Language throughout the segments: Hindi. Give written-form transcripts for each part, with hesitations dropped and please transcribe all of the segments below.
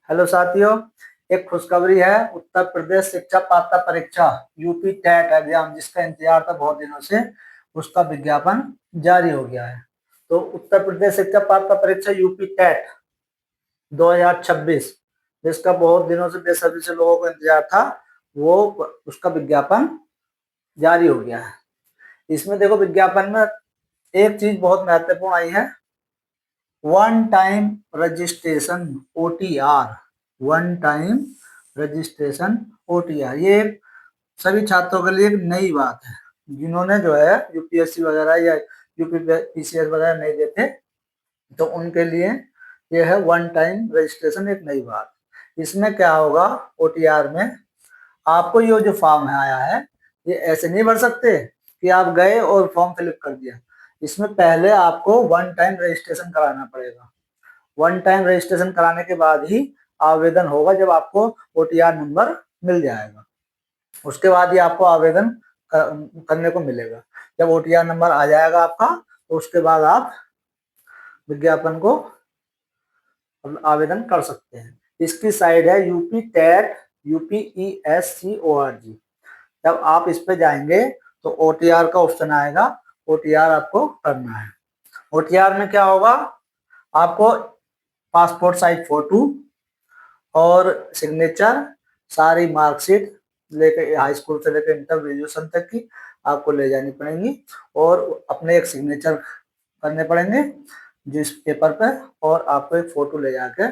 हेलो साथियों, एक खुशखबरी है। उत्तर प्रदेश शिक्षा पात्रता परीक्षा यूपी टेट एग्जाम जिसका इंतजार था बहुत दिनों से, उसका विज्ञापन जारी हो गया है। तो उत्तर प्रदेश शिक्षा पात्रता परीक्षा यूपी टेट 2026 जिसका बहुत दिनों से बेसब्री से लोगों को इंतजार था, वो उसका विज्ञापन जारी हो गया है। इसमें देखो, विज्ञापन में एक चीज बहुत महत्वपूर्ण आई है। One time registration OTR, one time registration OTR, ये सभी छात्रों के लिए एक नई बात है। जिन्होंने जो है यूपीएससी वगैरह या यूपीपीसीएस वगैरह नहीं देते, तो उनके लिए ये है वन टाइम रजिस्ट्रेशन, एक नई बात। इसमें क्या होगा, OTR में आपको ये जो फॉर्म है आया है, ये ऐसे नहीं भर सकते कि आप गए और फॉर्म फिलअप कर दिया। इसमें पहले आपको वन टाइम रजिस्ट्रेशन कराना पड़ेगा। वन टाइम रजिस्ट्रेशन कराने के बाद ही आवेदन होगा, जब आपको OTR नंबर मिल जाएगा उसके बाद ही आपको आवेदन करने को मिलेगा। जब OTR नंबर आ जाएगा आपका, तो उसके बाद आप विज्ञापन को आवेदन कर सकते हैं। इसकी साइट है यूपी टेट UPESCORG। जब आप इस पे जाएंगे तो OTR का ऑप्शन आएगा, OTR आपको करना है। OTR में क्या होगा, आपको पासपोर्ट साइज फोटो और सिग्नेचर, सारी मार्कशीट लेकर हाई स्कूल से लेकर इंटर ग्रेजुएशन तक की आपको ले जानी पड़ेंगी, और अपने एक सिग्नेचर करने पड़ेंगे जिस पेपर पे, और आपको एक फोटो ले जाके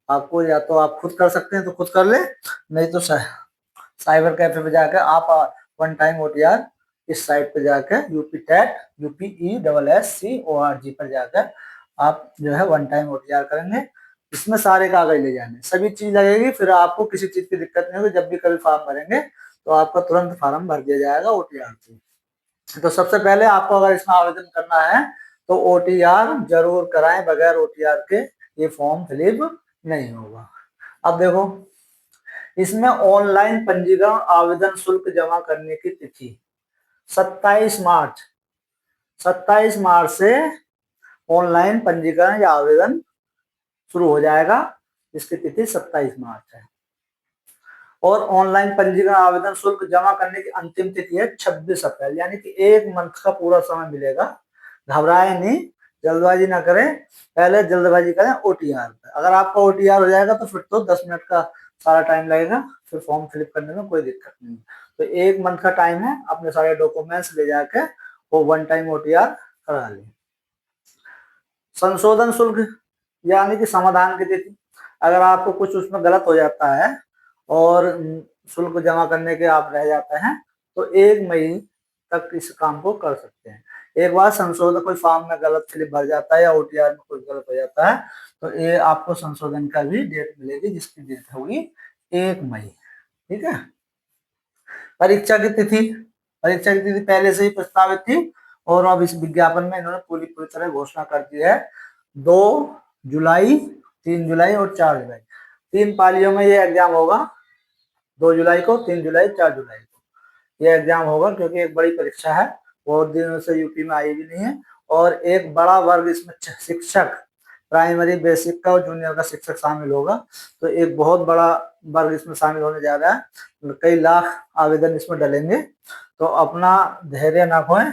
आपको, या तो आप खुद कर सकते हैं तो खुद कर ले, नहीं तो साइबर कैफे पे जाकर आप वन टाइम OTR इस साइट पे जाकर यूपी टेट UPESSCORG पर जाकर आप जो है वन टाइम OTR करेंगे। इसमें सारे कागज ले जाने, सभी चीज लगेगी, फिर आपको किसी चीज की दिक्कत नहीं होगी। जब भी कभी फॉर्म भरेंगे तो आपका तुरंत फॉर्म भर दिया जाएगा OTR से। तो सबसे पहले आपको अगर इसमें आवेदन करना है तो OTR जरूर कराएं, बगैर OTR के ये फॉर्म फिलअप नहीं होगा। अब देखो, इसमें ऑनलाइन पंजीकरण आवेदन शुल्क जमा करने की तिथि 27 मार्च, 27 मार्च से ऑनलाइन पंजीकरण या आवेदन शुरू हो जाएगा, जिसकी तिथि 27 मार्च है। और ऑनलाइन पंजीकरण आवेदन शुल्क जमा करने की अंतिम तिथि है 26 अप्रैल, यानी कि एक मंथ का पूरा समय मिलेगा। घबराए नहीं, जल्दबाजी ना करें, पहले जल्दबाजी करें OTR पे। अगर आपका OTR हो जाएगा तो फिर तो 10 मिनट का सारा टाइम लगेगा, फिर फॉर्म फिलअप करने में कोई दिक्कत नहीं। तो एक मंथ का टाइम है, अपने सारे डॉक्यूमेंट्स ले जाके वो वन टाइम OTR करा लें। संशोधन शुल्क यानी कि समाधान की तिथि, अगर आपको कुछ उसमें गलत हो जाता है और शुल्क जमा करने के आप रह जाते हैं, तो 1 मई तक इस काम को कर सकते हैं। एक बार संशोधन, कोई फॉर्म में गलत स्लिप भर जाता है या OTR में कुछ गलत हो जाता है, तो ये आपको संशोधन का भी डेट मिलेगी, जिसकी डेट होगी 1 मई। ठीक है। परीक्षा की तिथि, परीक्षा की तिथि पहले से ही प्रस्तावित थी, और अब इस विज्ञापन में इन्होंने पूरी तरह घोषणा कर दी है। 2 जुलाई, 3 जुलाई और 4 जुलाई, 3 पालियों में ये एग्जाम होगा। 2 जुलाई को, 3 जुलाई, 4 जुलाई को ये एग्जाम होगा, क्योंकि एक बड़ी परीक्षा है, बहुत दिनों से यूपी में आई भी नहीं है। और एक बड़ा वर्ग इसमें शिक्षक, प्राइमरी, बेसिक का और जूनियर का शिक्षक शामिल होगा। तो एक बहुत बड़ा वर्ग इसमें शामिल होने जा रहा है। कई लाख आवेदन इसमें डलेंगे, तो अपना धैर्य ना खोएं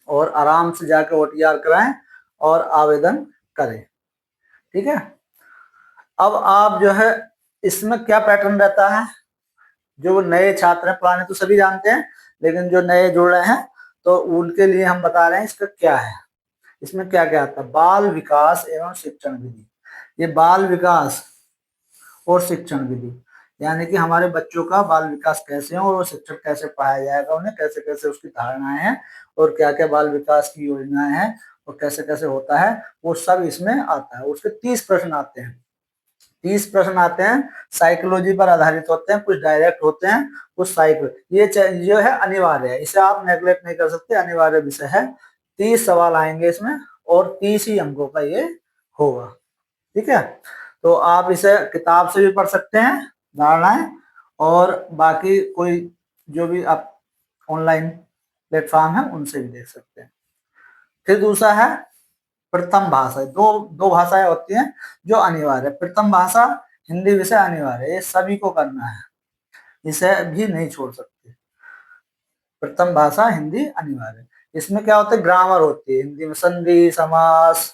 और आराम से जाकर OTR कराएं और आवेदन करें। ठीक है। अब आप जो है, इसमें क्या पैटर्न रहता है, जो नए छात्र हैं, पुराने तो सभी जानते हैं, लेकिन जो नए जुड़ रहे हैं तो उनके लिए हम बता रहे हैं इसका क्या है। इसमें क्या क्या आता है, बाल विकास एवं शिक्षण विधि। ये बाल विकास और शिक्षण विधि यानी कि हमारे बच्चों का बाल विकास कैसे है, और वो शिक्षण कैसे पढ़ाया जाएगा, उन्हें कैसे कैसे उसकी धारणाएं हैं, और क्या क्या बाल विकास की योजनाएं हैं, और कैसे कैसे होता है, वो सब इसमें आता है। उसके 30 प्रश्न आते हैं, 30 प्रश्न आते हैं, साइकोलॉजी पर आधारित होते हैं, कुछ डायरेक्ट होते हैं, कुछ साइको, ये जो है अनिवार्य है, इसे आप नेग्लेक्ट नहीं कर सकते, अनिवार्य विषय है। 30 सवाल आएंगे इसमें, और 30 ही अंकों का ये होगा। ठीक है। तो आप इसे किताब से भी पढ़ सकते हैं धारणाएं, और बाकी कोई जो भी आप ऑनलाइन प्लेटफॉर्म है उनसे भी देख सकते हैं। फिर दूसरा है प्रथम भाषा। दो भाषाएं होती हैं जो अनिवार्य है। प्रथम भाषा हिंदी विषय अनिवार्य है, ये सभी को करना है, इसे भी नहीं छोड़ सकते। प्रथम भाषा हिंदी अनिवार्य। इसमें क्या होता है, ग्रामर होती है हिंदी में, संधि, समास,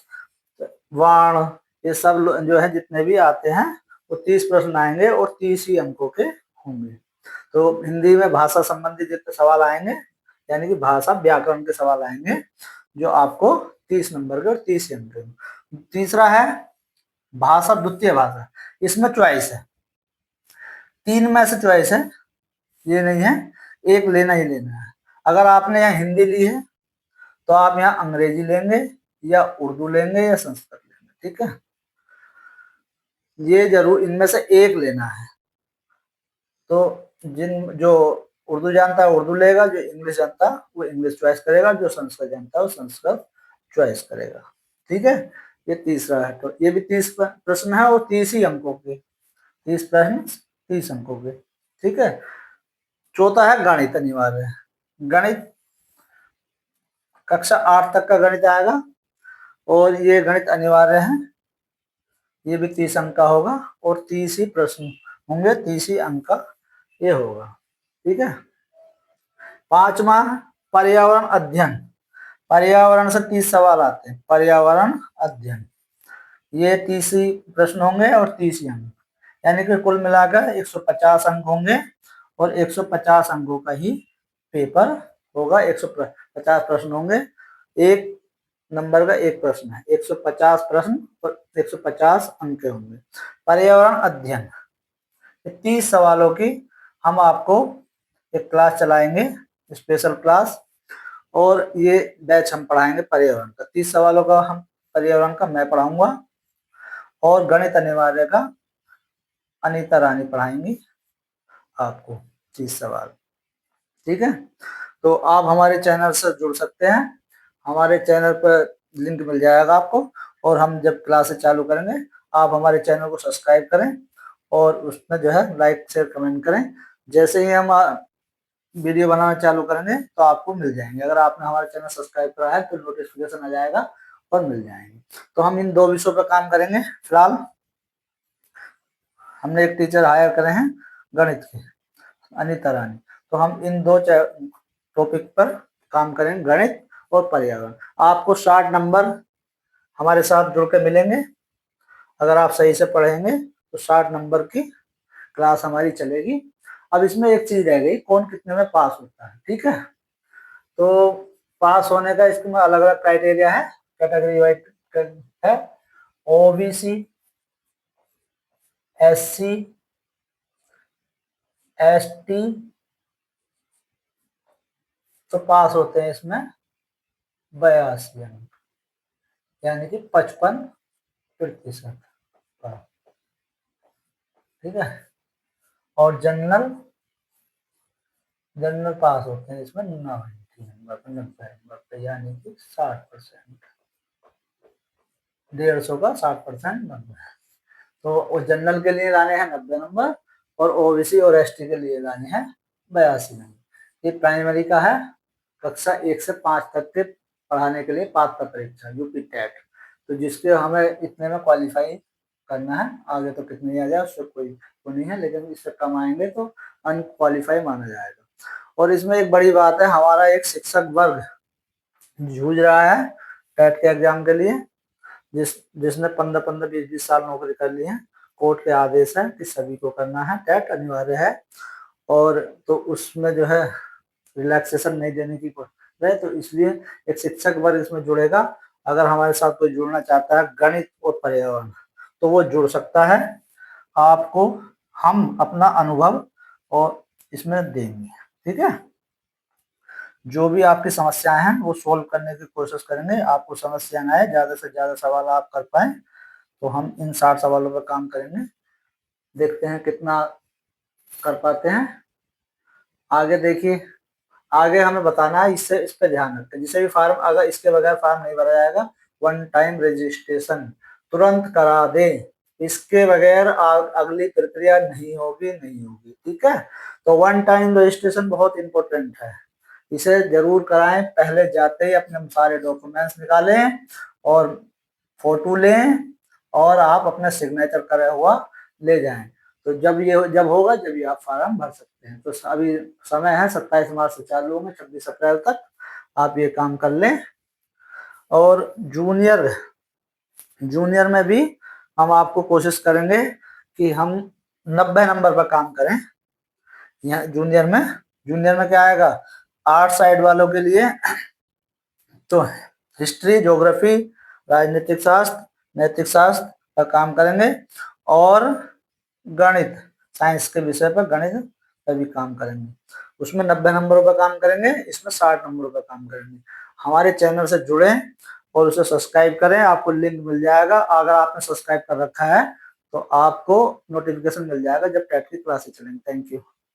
वाण, ये सब जो है जितने भी आते हैं वो 30 प्रश्न आएंगे और 30 ही अंकों के होंगे। तो हिंदी में भाषा संबंधी जितने सवाल आएंगे, यानी कि भाषा व्याकरण के सवाल आएंगे, जो आपको 30 नंबर के और 30 अंक के। तीसरा है भाषा द्वितीय भाषा, इसमें चॉइस है, 3 में से चॉइस है, ये नहीं है एक लेना ही लेना है। अगर आपने यहाँ हिंदी ली है तो आप यहाँ अंग्रेजी लेंगे या उर्दू लेंगे या संस्कृत लेंगे, ठीक है, ये जरूर इनमें से एक लेना है। तो जो उर्दू जानता है उर्दू लेगा, जो इंग्लिश जानता है वो इंग्लिश चॉइस करेगा, जो संस्कृत जानता है वो संस्कृत चॉइस करेगा, ठीक है। ये तीसरा है, तो ये भी 30 प्रश्न है और 30 ही अंकों के, 30 प्रश्न 30 अंकों के, ठीक है। चौथा है गणित अनिवार्य है। गणित कक्षा 8 तक का गणित आएगा और ये गणित अनिवार्य है, ये भी 30 अंक का होगा और 30 ही प्रश्न होंगे, 30 ही अंक का ये होगा, ठीक है। पांचवा पर्यावरण अध्ययन, पर्यावरण से 30 सवाल आते हैं, पर्यावरण अध्ययन, ये 30 ही प्रश्न होंगे और 30 ही अंक, यानी कि कुल मिलाकर 150 अंक होंगे और 150 अंकों का ही पेपर होगा। 150 प्रश्न होंगे, एक नंबर का एक प्रश्न है, 150 प्रश्न और 150 अंक होंगे। पर्यावरण अध्ययन 30 सवालों की हम आपको एक क्लास चलाएंगे, स्पेशल क्लास, और ये बैच हम पढ़ाएंगे पर्यावरण का। 30 सवालों का हम पर्यावरण का मैं पढ़ाऊंगा और गणित अनिवार्य का अनीता रानी पढ़ाएंगी आपको 30 सवाल, ठीक है। तो आप हमारे चैनल से जुड़ सकते हैं, हमारे चैनल पर लिंक मिल जाएगा आपको, और हम जब क्लासेस चालू करेंगे आप हमारे चैनल को सब्सक्राइब करें और उसमें जो है लाइक शेयर कमेंट करें। जैसे ही हम वीडियो बनाना चालू करेंगे तो आपको मिल जाएंगे, अगर आपने हमारे चैनल सब्सक्राइब करा है तो नोटिफिकेशन आ जाएगा और मिल जाएंगे। तो हम इन 2 विषयों पर काम करेंगे। फिलहाल हमने एक टीचर हायर करे हैं गणित के, अनीता रानी, तो हम इन 2 टॉपिक पर काम करेंगे, गणित और पर्यावरण। आपको 60 नंबर हमारे साथ जुड़ के मिलेंगे, अगर आप सही से पढ़ेंगे तो 60 नंबर की क्लास हमारी चलेगी। अब इसमें एक चीज रह गई, कौन कितने में पास होता है, ठीक है। तो पास होने का इसमें अलग अलग क्राइटेरिया है, कैटेगरी वाइज है, ओबीसी, एससी, एसटी, तो पास होते हैं इसमें 82 अंक, यानी कि 55%, ठीक है। और जनरल पास होते हैं इसमें 90 नंबर पे, यानी कि 60%, 150 का 60% नंबर है। तो वो जनरल के लिए लाने हैं 90 नंबर और ओबीसी और एसटी के लिए लाने हैं 82 नंबर। ये प्राइमरी का है, कक्षा 1 से 5 तक के पढ़ाने के लिए पात्रता परीक्षा यूपी टेट, तो जिसके हमें इतने में क्वालिफाई करना है, आगे तो कितने आ जाए उससे कोई वो नहीं है, लेकिन इससे कम आएंगे तो अनक्वालिफाई माना जाएगा। और इसमें एक बड़ी बात है, हमारा एक शिक्षक वर्ग जूझ रहा है टेट के एग्जाम के लिए, जिसने 15-15, 20-20 साल नौकरी कर ली है। कोर्ट के आदेश है कि सभी को करना है, टेट अनिवार्य है, और तो उसमें जो है रिलैक्सेशन नहीं देने की कोशिश है, तो इसलिए एक शिक्षक वर्ग इसमें जुड़ेगा। अगर हमारे साथ कोई जुड़ना चाहता है गणित और पर्यावरण, तो वो जुड़ सकता है, आपको हम अपना अनुभव और इसमें देंगे, ठीक है। जो भी आपकी समस्याएं हैं वो सोल्व करने की कोशिश करेंगे, आपको समस्या ना आए, ज्यादा से ज्यादा सवाल आप कर पाए, तो हम इन 60 सवालों पर काम करेंगे, देखते हैं कितना कर पाते हैं। आगे देखिए, आगे हमें बताना है, इससे इस पर ध्यान रखें, जिसे भी फार्म, अगर इसके बगैर फार्म नहीं भरा जाएगा, 1 टाइम रजिस्ट्रेशन तुरंत करा दे, इसके बगैर अगली प्रक्रिया नहीं होगी, ठीक है। तो 1 टाइम रजिस्ट्रेशन बहुत इंपॉर्टेंट है, इसे जरूर कराएं। पहले जाते ही अपने सारे डॉक्यूमेंट्स निकालें और फोटो लें और आप अपना सिग्नेचर करा हुआ ले जाएं। तो जब होगा जब ये आप फॉर्म भर सकते हैं। तो अभी समय है 27 मार्च से चालू होंगे, 26 अप्रैल तक आप ये काम कर लें। और जूनियर में भी हम आपको कोशिश करेंगे कि हम 90 नंबर पर काम करें। यहाँ जूनियर में क्या आएगा, आर्ट साइड वालों के लिए तो हिस्ट्री, ज्योग्राफी, राजनीतिक शास्त्र, नैतिक शास्त्र का काम करेंगे और गणित, साइंस के विषय पर गणित पर भी काम करेंगे। उसमें 90 नंबरों का काम करेंगे, इसमें 60 नंबरों का काम करेंगे। हमारे चैनल से जुड़ें और उसे सब्सक्राइब करें, आपको लिंक मिल जाएगा। अगर आपने सब्सक्राइब कर रखा है तो आपको नोटिफिकेशन मिल जाएगा जब टेट की क्लासेस चलेंगी। Thank you.